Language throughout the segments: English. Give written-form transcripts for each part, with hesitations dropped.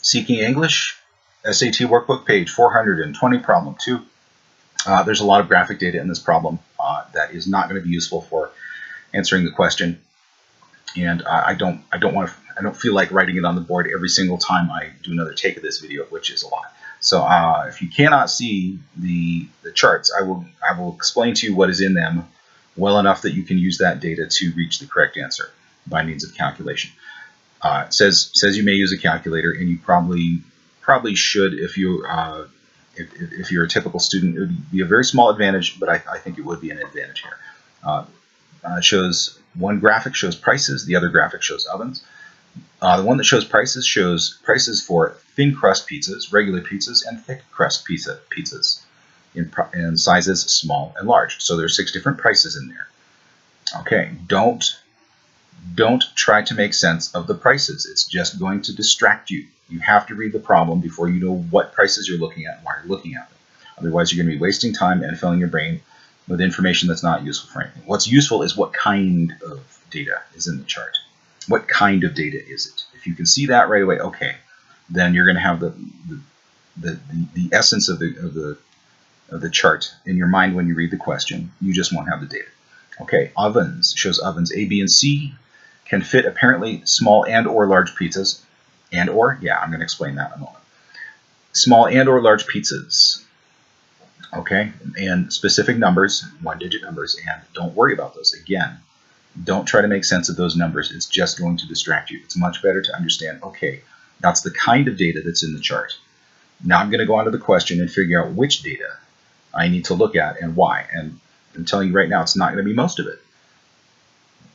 Seeking English, S.A.T. Workbook, page 420, problem 2. There's a lot of graphic data in this problem that is not going to be useful for answering the question, and I don't feel like writing it on the board every single time I do another take of this video, which is a lot. So if you cannot see the charts, I will explain to you what is in them well enough that you can use that data to reach the correct answer by means of calculation. It says you may use a calculator, and you probably should if you're a typical student. It would be a very small advantage, but I think it would be an advantage here. It shows one graphic shows prices, the other graphic shows ovens. The one that shows prices for thin crust pizzas, regular pizzas, and thick crust pizzas in sizes small and large. So there's 6 different prices in there. Okay, don't try to make sense of the prices. It's just going to distract you. You have to read the problem before you know what prices you're looking at and why you're looking at them. Otherwise, you're going to be wasting time and filling your brain with information that's not useful for anything. What's useful is what kind of data is in the chart. What kind of data is it? If you can see that right away, okay, then you're going to have the essence of the chart in your mind when you read the question. You just won't have the data. Okay, ovens shows ovens A, B, and C can fit apparently small and or large pizzas. And or, yeah, I'm going to explain that in a moment. Small and or large pizzas. Okay, and specific numbers, 1-digit numbers, and don't worry about those. Again, don't try to make sense of those numbers. It's just going to distract you. It's much better to understand, okay, that's the kind of data that's in the chart. Now I'm going to go on to the question and figure out which data I need to look at and why. And I'm telling you right now, it's not going to be most of it.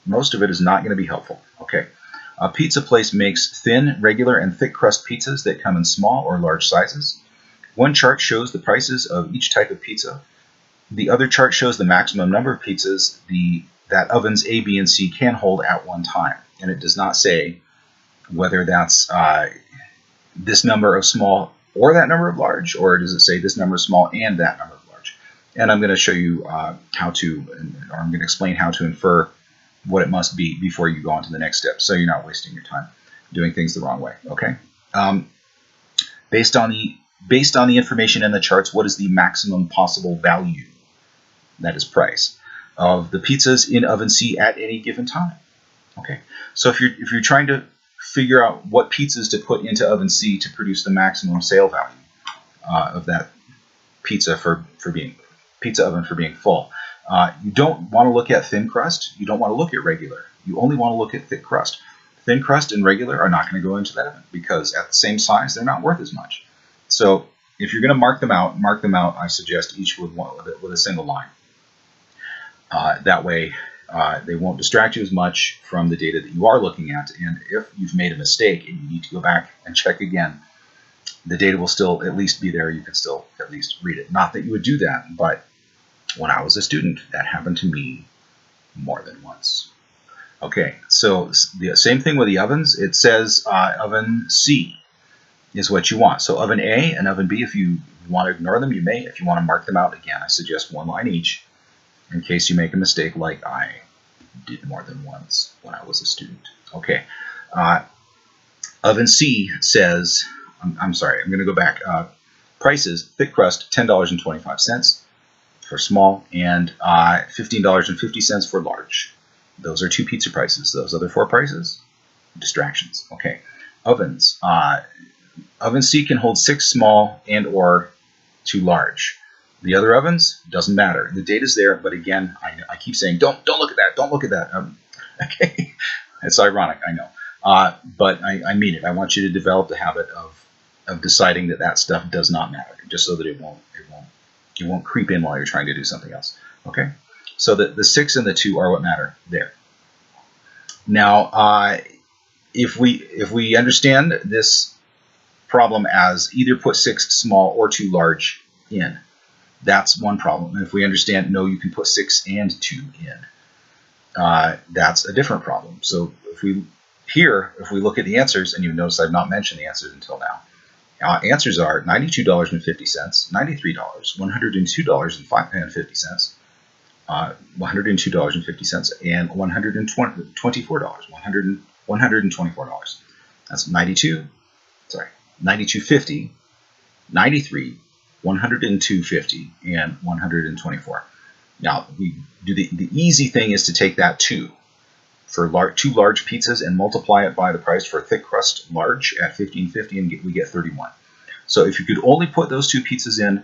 Most of it is not going to be helpful. Okay, a pizza place makes thin, regular, and thick crust pizzas that come in small or large sizes. One chart shows the prices of each type of pizza. The other chart shows the maximum number of pizzas that ovens A, B, and C can hold at one time. And it does not say whether that's this number of small or that number of large, or does it say this number of small and that number of large. And I'm going to show you or I'm going to explain how to infer what it must be before you go on to the next step, so you're not wasting your time doing things the wrong way. Okay. Based on the information in the charts, what is the maximum possible value, that is price, of the pizzas in oven C at any given time? Okay, so if you're trying to figure out what pizzas to put into oven C to produce the maximum sale value of that pizza oven for being full, you don't want to look at thin crust. You don't want to look at regular. You only want to look at thick crust. Thin crust and regular are not going to go into that oven because at the same size, they're not worth as much. So if you're going to mark them out, I suggest each with a single line. That way, they won't distract you as much from the data that you are looking at. And if you've made a mistake and you need to go back and check again, the data will still at least be there. You can still at least read it. Not that you would do that, but when I was a student, that happened to me more than once. Okay, so the same thing with the ovens. It says oven C is what you want. So oven A and oven B, if you want to ignore them, you may. If you want to mark them out, again, I suggest one line each in case you make a mistake like I did more than once when I was a student. Okay, oven C says, I'm sorry, I'm going to go back. Prices, thick crust, $10.25 for small, and $15.50 for large. Those are 2 pizza prices. Those other 4 prices, distractions. Okay, ovens. Oven C can hold 6 small and or 2 large. The other ovens, doesn't matter. The data's there, but again, I keep saying, don't look at that. Don't look at that. Okay, it's ironic, I know, but I mean it. I want you to develop the habit of deciding that stuff does not matter, just so that it won't creep in while you're trying to do something else. Okay, so the 6 and the 2 are what matter there. Now, if we understand this problem as either put 6 small or 2 large in, that's one problem. And if we understand, no, you can put 6 and 2 in, that's a different problem. So if we look at the answers, and you notice I've not mentioned the answers until now. Answers are $92.50, $93, $102.50, $102.50, and $124. $124. That's 92.50, 93, 102.50, and 124. Now, we do the easy thing is to take that 2 for two large pizzas and multiply it by the price for a thick crust large at $15.50, and we get 31. So if you could only put those 2 pizzas in,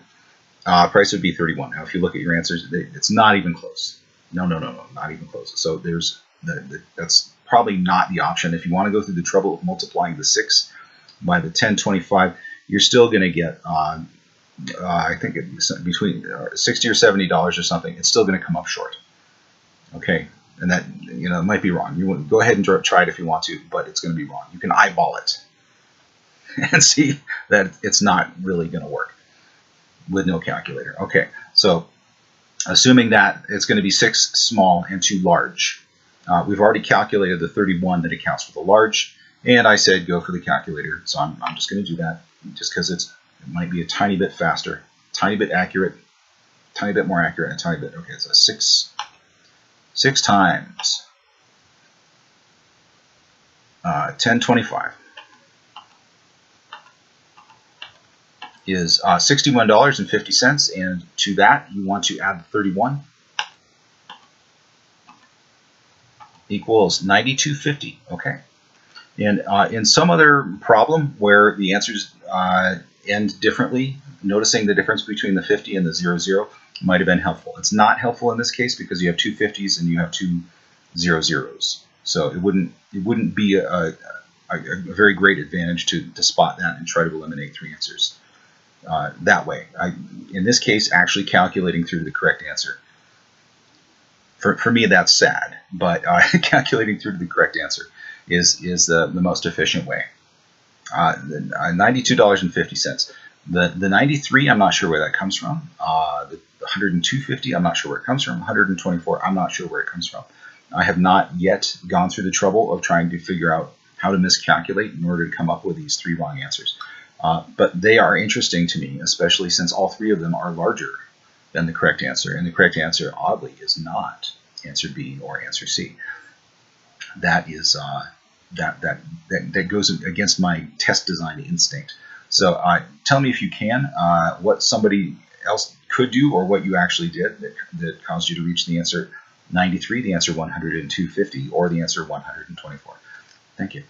price would be 31. Now, if you look at your answers, it's not even close. No, not even close. So there's that's probably not the option. If you want to go through the trouble of multiplying the 6 by the 1025, you're still going to get, I think between $60 or $70 or something. It's still going to come up short. Okay, and that, you know, it might be wrong. You want, go ahead and try it if you want to, but it's going to be wrong. You can eyeball it and see that it's not really going to work with no calculator. Okay, so assuming that it's going to be 6 small and 2 large, we've already calculated the 31 that accounts for the large, and I said go for the calculator. So I'm just going to do that just because it might be a tiny bit faster, tiny bit accurate, tiny bit more accurate, and a tiny bit. Okay, so 6 times 1025 is $61.50, and to that you want to add 31 equals $92.50. Okay, and in some other problem where the answers end differently, noticing the difference between the 50 and the 00 might have been helpful. It's not helpful in this case because you have 2 50s and you have 2 00s, so it wouldn't be a very great advantage to spot that and try to eliminate 3 answers that way. In this case, actually calculating through the correct answer, for me that's sad, but calculating through to the correct answer is the most efficient way. $92.50. The 93, I'm not sure where that comes from. The 102.50, I'm not sure where it comes from. 124, I'm not sure where it comes from. I have not yet gone through the trouble of trying to figure out how to miscalculate in order to come up with these 3 wrong answers. But they are interesting to me, especially since all 3 of them are larger than the correct answer, and the correct answer, oddly, is not answer B or answer C. That is that goes against my test design instinct. So tell me if you can what somebody else could do, or what you actually did that caused you to reach the answer 93, the answer 102.50, or the answer 124. Thank you.